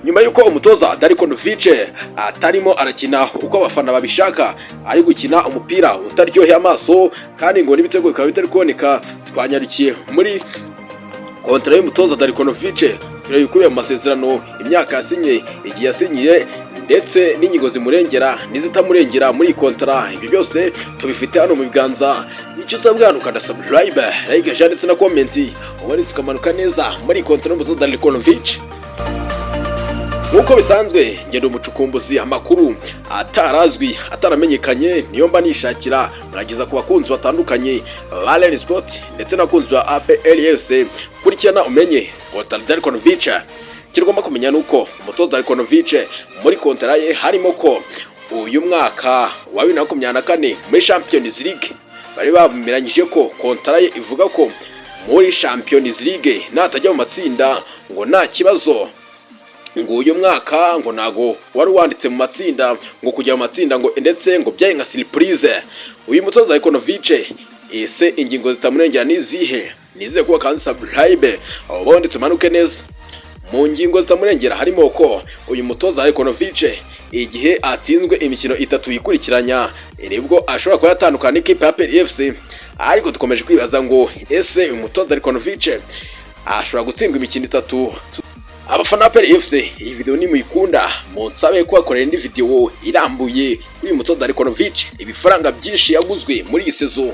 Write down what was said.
nyuma yuko umutoza Darikonovic atarimo arakina uko abafana babishaka, ari gukina umupira utaryoheye amaso kandi ngo n'ibitego bikaba bitari kuboneka, twanyarukiye muri kontra y'umutoza Darikonovic turayikubiye mu masezerano, imyaka yasinye, igihe yasinyiye ndetse n'inyigo zimurengera n'izitamurengera muri kontra. Ibi byose tubifite hano mu biganza. Icyo usabwa ukanda subscribe, like, share ndetse na comment, ubundi tukamanuka neza muri kontra y'umutoza Darikonovic. Nuko bisanzwe ngende umucukumbuzi amakuru atarazwi ataramenyekanye niyo mba nishakira muragiza ku bakunzi batandukanye ba Rayon Sport ndetse n'abakunzi ba APR FC. Kurikirana umenye kontra Darikonovic. Kiragomba kumenya nuko umutoza Darikonovic muri kontra ye harimo ko uyu mwaka wa 2024 muri Champions League bari babumiranyije ko kontra ye ivuga ko muri Champions League natajya mu matsinda ngo nta kibazo, ngo uyu mwaka ngo nago wari wanditse mu matsinda, ngo kujya mu matsinda ngo ndetse ngo byaye nka surprise. Uyu mutoza Darikonovic ese ingingo zitamurengera nizihe? Nize kuba kandi subscribe ubundi tumanuke neza. Mu ngingo zitamurengera harimo ko uyu mutoza Darikonovic igihe atsinzwe imikino 3 yikurikiranya nibwo ashobora kuba yatandukana n'ikipe ya APR FC. Ariko dukomeje kwibaza ngo ese uyu mutoza Darikonovic ashobora gutsindwa imikino 3? Abafana ba APR FC, iyi video ni muyikunda munsabe ko akorera indi video irambuye kuri uyu mutoza Darikonovic, ibifaranga byinshi yaguzwe muri iyi season.